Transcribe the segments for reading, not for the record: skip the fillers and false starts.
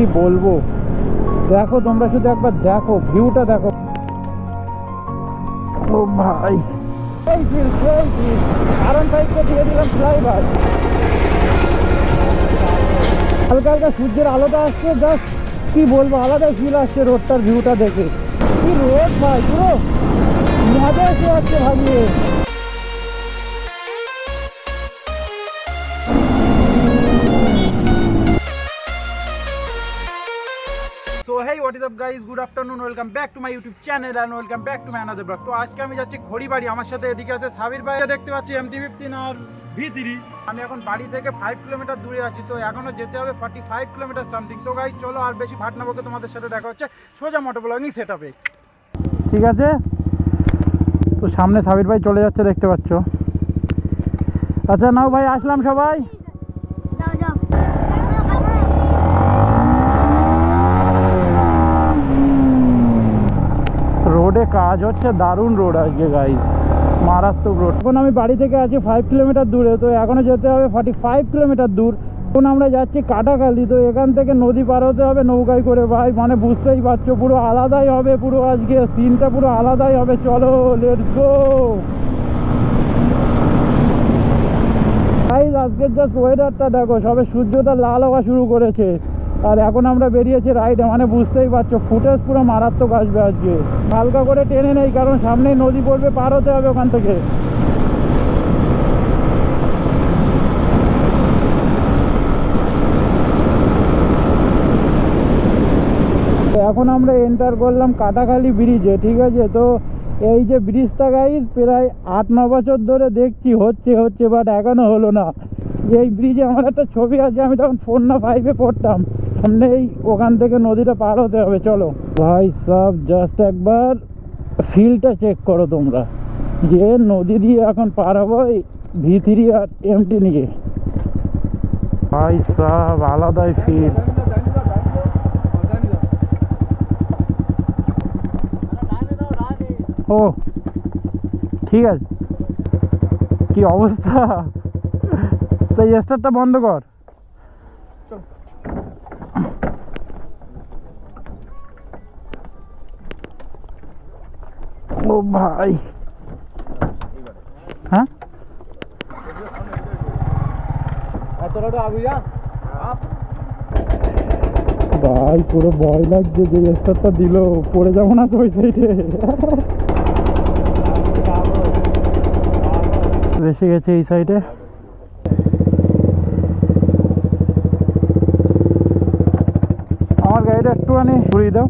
কি বলবো, দেখো তোমরা শুধু একবার দেখো ভিউটা দেখো। ও ভাই কারণ বাইকটা দিয়ে দিলাম ফ্লাইবার, হালকা হালকা সূর্যের আলোটা আসছে, জাস্ট কি বলবো আলাদাই ফিল আসছে রোডটার ভিউটা দেখে। কি রোড ভাই, পুরো মজা এসে যাচ্ছে ভাবিয়ে। So hey what is up guys, good afternoon, welcome back to my YouTube channel and welcome back to my another blog. তো আজকে আমি যাচ্ছি খড়িবাড়ি, আমার সাথে এদিকে আছে সাবির ভাই, দেখতে পাচ্ছি MT-15 আর V3। আমি এখন বাড়ি থেকে 5 কিলোমিটার দূরে আছি, তো এখনো যেতে হবে 45 কিলোমিটার সামথিং। তো গাইস চলো আর বেশি ভাট না বকে তোমাদের সাথে দেখা হচ্ছে সোজা মোটো ব্লগিং সেটআপে। ঠিক আছে, তো সামনে সাবির ভাই চলে যাচ্ছে দেখতে পাচ্ছ। আচ্ছা নাও ভাই, আসলাম সবাই। রোডে কাজ হচ্ছে, দারুণ রোড আজকে গাইস, মারাত্মক রোড। এখন আমি বাড়ি থেকে আছি 5 কিলোমিটার দূরে, তো এখনো যেতে হবে 45 কিলোমিটার দূর। এখন আমরা যাচ্ছি কাটাখালি, তো এখান থেকে নদী পার হতে হবে নৌকায় করে ভাই, মানে বুঝতেই পারছো পুরো আলাদাই হবে, পুরো আজকে সিনটা পুরো আলাদাই হবে। চলো লেটস গো গাইস। আজকের জাস্ট ওয়েদারটা দেখো, সবে সূর্যটা লাল হওয়া শুরু করেছে, আর এখন আমরা বেরিয়েছি রাইডে, মানে বুঝতেই পারছো ফুটেজ পুরো মারাত্মক আসবে আজকে। হালকা করে টেনে নেই, কারণ সামনেই নদী পড়বে, পার হতে হবে ওখান থেকে। এখন আমরা এন্টার করলাম কাটাখালি ব্রিজে, ঠিক আছে। তো এই যে ব্রিজটা গাইজ প্রায় 8-9 বছর ধরে দেখছি হচ্ছে বাট এখনো হলো না। এই ব্রিজে আমার একটা ছবি আছে, আমি তখন 4 না 5-এ পড়তাম। সামনে এই ওখান থেকে নদীটা পার হতে হবে। চলো ভাই সব জাস্ট একবার ফিলটা চেক করো তোমরা, যে নদী দিয়ে এখন পার হবো V3 আর MT নিয়ে। ভাই সব আলাদাই ফিল। ও ঠিক আছে, কি অবস্থা, তো স্টারটা বন্ধ কর। ও ভাই হ্যাঁ ভাই পুরো ভয় লাগছে, যে স্টারটা দিল পড়ে যাবো না তো ওই সাইডে। এসে গেছে এই সাইডে। আমার গাড়িটা একটুখানি ঘুরিয়ে দাও।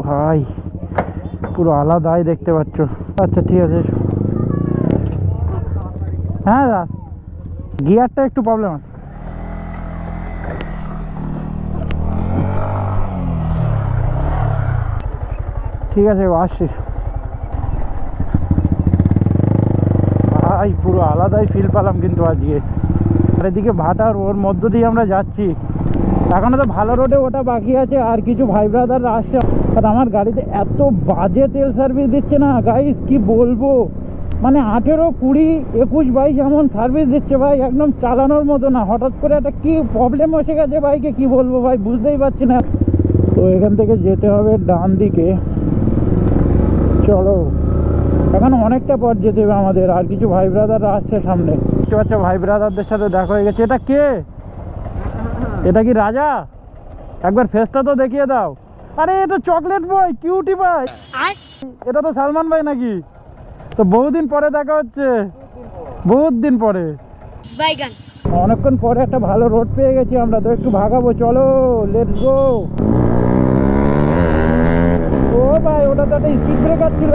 ভাই পুরো আলাদাই দেখতে পাচ্ছ। আচ্ছা ঠিক আছে, হ্যাঁ গিয়ারটা একটু প্রবলেম আছে। ঠিক আছে আসছি। ভাই পুরো আলাদাই ফিল পেলাম কিন্তু আজকে। আর এদিকে ভাটার ওর মধ্য দিয়ে আমরা যাচ্ছি, এখনো তো ভালো রোডে ওটা বাকি আছে, আর কিছু ভাই ব্রাদার আসছে। আর আমার গাড়িতে এত বাজে তেল সার্ভিস দিচ্ছে না গাইস, কি বলবো, মানে 18, 20, 21, 22 এমন সার্ভিস দিচ্ছে ভাই, একদম চালানোর মতো না। হঠাৎ করে একটা কি প্রবলেম এসে গেছে বাইকে, কি বলবো ভাই, বুঝতেই পারছি না। তো এখান থেকে যেতে হবে ডান দিকে। চলো এখন অনেকটা পথ যেতে হবে আমাদের, আর কিছু ভাই ব্রাদাররা আসছে সামনে। আচ্ছা ভাই ব্রাদারদের সাথে দেখা হয়ে গেছে। এটা কে, এটা কি রাজা? একবার ফেসটা তো দেখিয়ে দাও। আরে এটা চকলেট বয়, কিউটি ভাই, এটা তো সালমান ভাই নাকি? তো বহুদিন পরে দেখা হচ্ছে, বহুত দিন পরে। অনেকক্ষণ পরে একটা ভালো রোড পেয়ে গেছি আমরা, তো একটু ভাগাবো। চলো লেটস গো। ও ভাই ওটা তো একটা স্পিড ব্রেকার ছিল।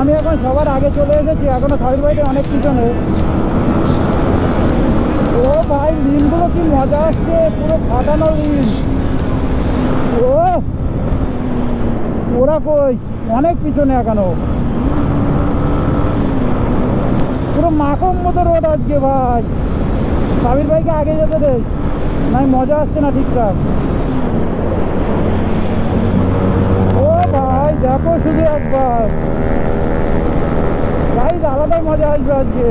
আমি এখন সবার আগে চলে এসেছি, এখনো সাইড বাইডে অনেক পিছনে। ও ভাই রিলগুলো কি মজা আসছে, পুরো ফাটানো রিল। ও ওরা কই, অনেক পিছনে এখনো। পুরো মাখন মতো রোড আজকে ভাই। সাবির ভাইকে আগে যেতে দে, নাই মজা আসছে না ঠিকঠাক। ও ভাই দেখো শুধু একবার ভাই, আলাদাই মজা আসবে আজকে।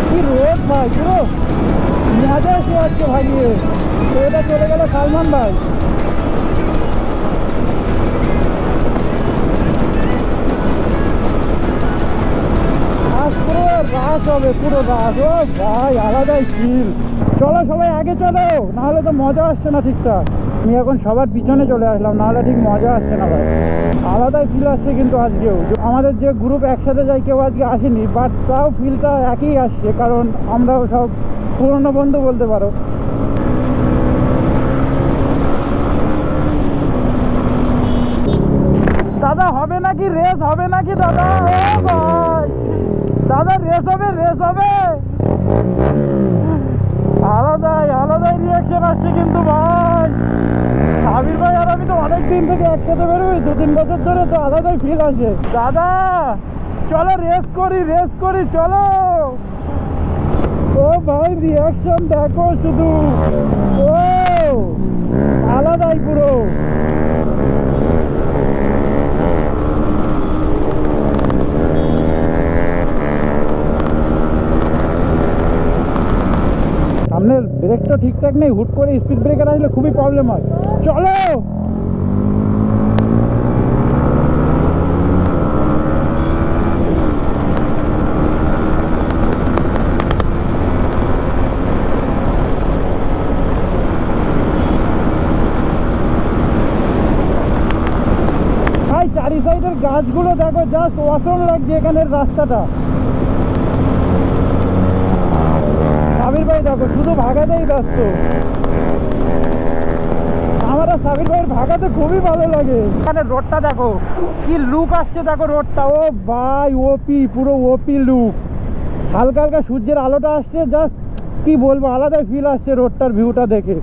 কি রোড ভাই, পুরো মজা আসে আজকে ভাইয়ে। তো এটা চলে গেল সালমান ভাই। আজ পুরো রাস হবে, পুরো রাস। ও ভাই আলাদাই ফিল। চলো সবাই আগে চলো, নাহলে তো মজা আসছে না ঠিকঠাক। আমি এখন সবার পিছনে চলে আসলাম, নাহলে ঠিক মজা আসছে না ভাই। আলাদাই ফিল আসছে কিন্তু আজকেও। আমাদের যে গ্রুপ একসাথে যাই কেউ আজকে আসেনি, বাট তাও ফিলটা একই আসছে, কারণ আমরাও সব পুরনো বন্ধু বলতে পারো। দাদা হবে নাকি রেস, হবে নাকি দাদা? ও ভাই দাদা রেস হবে, রেস হবে। আলাদাই আলাদাই রিয়াকশন আসছে কিন্তু ভাই। সাবির ভাই আর আমি তো অনেক দিন থেকে একসাথে বেরোই, 2-3 বছর ধরে, তো আলাদাই ফিল আসে। দাদা চলো রেস করি, রেস করি চলো। ও ভাই রিয়াকশন দেখো শুধু, ও আলাদাই পুরো। সামনের ব্রেকটা ঠিকঠাক নেই, হুট করে স্পিড ব্রেকার আসলে খুবই প্রবলেম হয়। চলো ভাই, চারি সাইডের গাছগুলো দেখো, জাস্ট অসম লাগছে এখানের রাস্তাটা। সাবির ভাই দেখো শুধু ভাগাতেই ব্যস্ত। আমার সাবির ভাইয়ের ভাগাতে খুবই ভালো লাগে। এখানে রোডটা দেখো কি লুক আসছে, দেখো রোডটা। ও ভাই ওপি, পুরো ওপি লুক। হালকা হালকা সূর্যের আলোটা আসছে, জাস্ট কি বলবো, আলাদাই ফিল আসছে রোডটার ভিউটা দেখে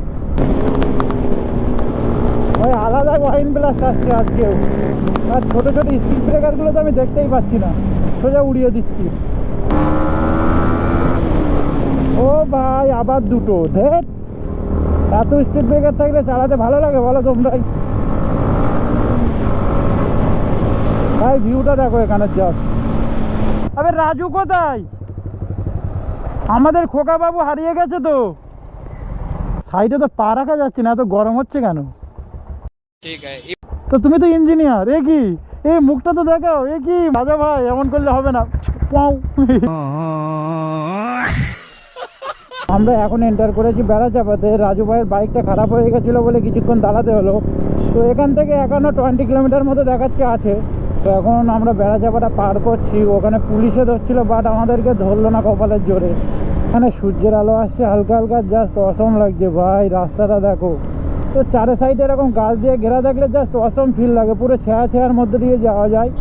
ভাই। আলাদা ওয়াইন ব্লাস্ট আসছে আজকেও। আর ছোটো ছোটো স্পিড ব্রেকারগুলো তো আমি দেখতেই পাচ্ছি না, সোজা উড়িয়ে দিচ্ছি। ও ভাই আবার দুটো, ধেট এত স্পিড ব্রেকার থাকলে চালাতে ভালো লাগে বলো তোমরাই? ভাই ভিউটা দেখো এখানে জাস্ট। আবে রাজু কোথায়? আমাদের খোকা বাবু হারিয়ে গেছে তো। সাইডে তো পা রাখা যাচ্ছে না, এত গরম হচ্ছে কেন? তো তুমি তো ইঞ্জিনিয়ার, এ কি এই মুখটা তো দেখাও, এ কি রাজা ভাই, এমন করলে হবে না। আমরা এখন এন্টার করেছি বেড়াচাপাতে। রাজু ভাইয়ের বাইকটা খারাপ হয়ে গেছিলো বলে কিছুক্ষণ দাঁড়াতে হলো। তো এখান থেকে এখনো 20 কিলোমিটার মতো দেখাচ্ছে আছে। তো এখন আমরা বেড়াচাপাটা পার করছি। ওখানে পুলিশে ধরছিল, বাট আমাদেরকে ধরলো না কপালের জোরে। এখানে সূর্যের আলো আসছে হালকা হালকা, জাস্ট অসম লাগছে ভাই। রাস্তাটা দেখো, তো চারে সাইডে এরকম গাছ দিয়ে ঘেরা থাকলে জাস্ট অসম ফিল লাগে, পুরো ছায়া ছায়ার মধ্যে দিয়ে যাওয়া যায়।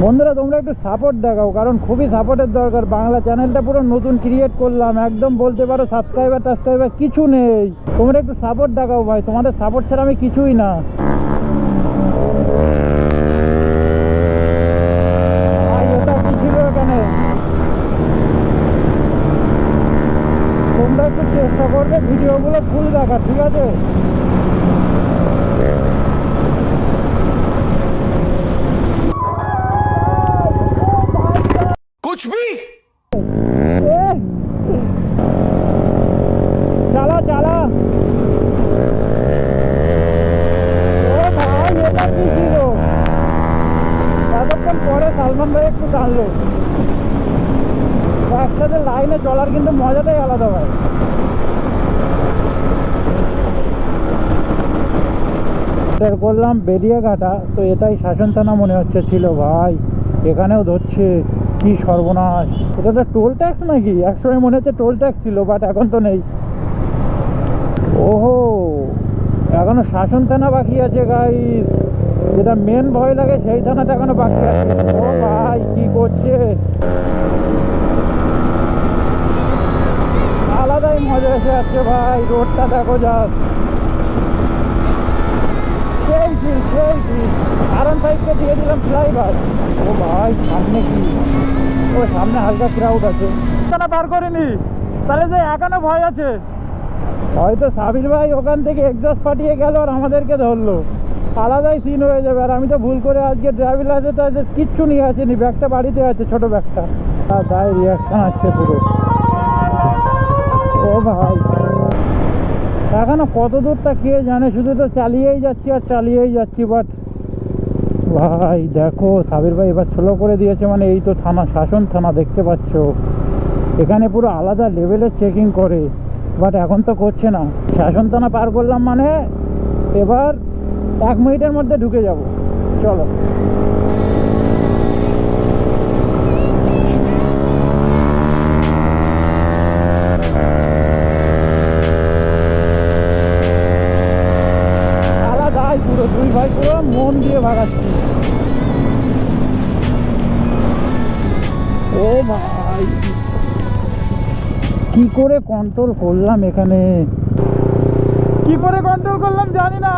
বন্ধুরা তোমরা একটু সাপোর্ট দেখাও, কারণ খুবই সাপোর্টের দরকার। বাংলা চ্যানেলটা পুরো নতুন ক্রিয়েট করলাম, একদম বলতে পারো সাবস্ক্রাইবার টাবস্ক্রাইবার কিছু নেই। তোমরা একটু সাপোর্ট দেখাও ভাই, তোমাদের সাপোর্ট ছাড়া আমি কিছুই না। এটা কি ছিল এখানে? তোমরা একটু চেষ্টা করবে ভিডিওগুলো ফুল দেখা, ঠিক আছে? कुछ भी চালা চালা। ও ভাই এটা কি ছিল? এতক্ষণ পরে সালমান ভাই একটু টানলো। একসাথে লাইনে চলার কিন্তু মজাটাই আলাদা ভাই। করলাম বেরিয়াঘাটা, তো এটাই শাসন থানা মনে হচ্ছে ছিল ভাই। এখানেও ধরছে, কি সর্বনাশ। এটা তো টোল ট্যাক্স নাকি? একসময় মনে হচ্ছে টোল ট্যাক্স ছিল, বাট এখন তো নেই। ওহো, এখনো শাসন থানা বাকি আছে গাইস। যেটা মেন ভয় লাগে সেই থানাটা এখনো বাকি আছে। ও ভাই কি করছে, আলাদাই মজা এসে যাচ্ছে ভাই। রোডটা দেখো জাস্ট, সেই R15 দিয়ে দিলাম ফ্লাইবার। ও ভাই সামনে কি, ও সামনে হালকা ক্রাউড আছে, না পার করিনি, তাহলে যে এখনো ভয় আছে। হয়তো সাবির ভাই ওখান থেকে এক্সস্ট পাঠিয়ে গেল আর আমাদেরকে ধরলো, আলাদাই সিন হয়ে যাবে। আর আমি তো ভুল করে আজকে ড্রাইভিং লাইসেন্স কিচ্ছু নিয়ে আসেনি, ব্যাগটা বাড়িতে আছে, ছোট ব্যাগটা। তাই রিয়াকশন আসছে পুরো। ও ভাই এখনো কত দূরটা কে জানে, শুধু তো চালিয়েই যাচ্ছি আর চালিয়েই যাচ্ছি। বাট ভাই দেখো সাবির ভাই এবার স্লো করে দিয়েছে, মানে এই তো থানা, শাসন থানা দেখতে পাচ্ছ, এখানে পুরো আলাদা লেভেলের চেকিং করে। বাট এখন তো করছে না। শাসন থানা পার করলাম মানে এবার 1 মিনিটের মধ্যে ঢুকে যাব। চলো আলাদাই পুরো, দুই ভাই পুরো মন দিয়ে ভাগাচ্ছি। ও ভাই কি করে কন্ট্রোল করলাম এখানে, কি করে কন্ট্রোল করলাম জানি না।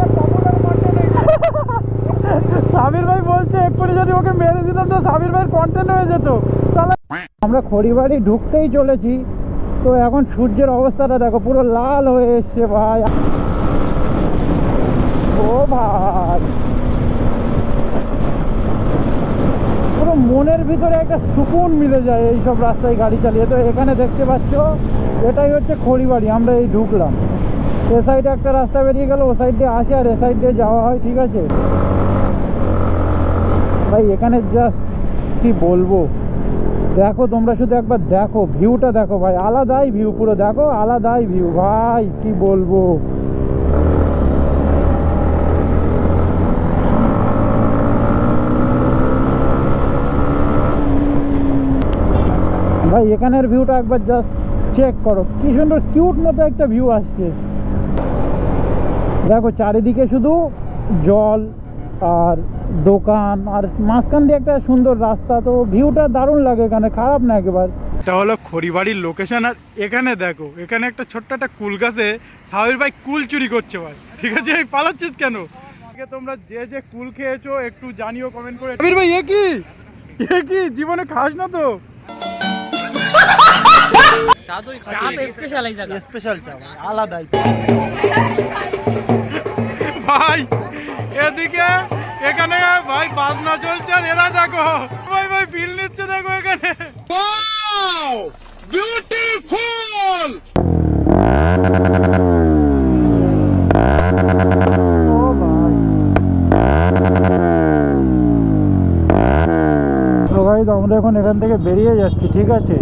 সাবির ভাই বলছে এক্ষুনি যদি ওকে মেরে দিতাম তো সাবির ভাইয়ের কন্টেন্ট হয়ে যেত। চলো আমরা খড়িবাড়ি ঢুকতেই চলেছি। তো এখন সূর্যের অবস্থাটা দেখো, পুরো লাল হয়ে এসছে ভাই। ও ভাই পুরো মনের ভিতরে একটা সুকুন মিলে যায় এইসব রাস্তায় গাড়ি চালিয়ে। তো এখানে দেখতে পাচ্ছ এটাই হচ্ছে খড়িবাড়ি, আমরা এই ঢুকলাম। এ সাইডে একটা রাস্তা বেরিয়ে গেল, ও সাইড দিয়ে আসে আর এ সাইড দিয়ে যাওয়া হয়, ঠিক আছে ভাই। এখানে জাস্ট কি বলবো, দেখো তোমরা শুধু একবার দেখো ভিউটা দেখো ভাই, আলাদাই ভিউ পুরো, দেখো আলাদাই ভিউ ভাই, কি বলবো। ভাই এখানের ভিউটা একবার জাস্ট চেক করো, কি সুন্দর কিউট মতো একটা ভিউ আসছে। দেখো চারিদিকে শুধু জল আর দোকান, আর মাঝখান দিয়ে একটা সুন্দর রাস্তা। তো ভিউটা দারুণ লাগে এখানে, খারাপ না একেবারে। এটা হলো খড়িবাড়ির লোকেশন। আর এখানে দেখো, এখানে একটা ছোট্ট একটা কুল গাছে সাবির ভাই কুল চুরি করছে ভাই, ঠিক আছে। এই পালাচ্ছিস কেন? তোমরা যে যে কুল খেয়েছো একটু জানিও কমেন্ট করে। সাবির ভাই এ কি জীবনে খাস না তো? স্পেশাল চা আলাদাই ভাই। এদিকে এখানে ভাই বাজনা চলছে আর এরা দেখো ভাই ভাই ফিল নিচ্ছে, দেখো এখানে বিউটিফুল। ও ভাই তো ভাই আমরা এখন এখান থেকে বেরিয়ে যাচ্ছি, ঠিক আছে।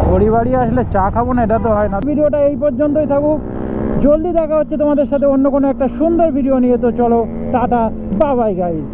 খড়িবাড়ি আসলে চা খাবো না, এটা তো হয় না। ভিডিওটা এই পর্যন্তই থাকুক, জলদি দেখা হচ্ছে তোমাদের সাথে অন্য কোনো একটা সুন্দর ভিডিও নিয়ে। তো চলো টাটা, বাই বাই গাইস।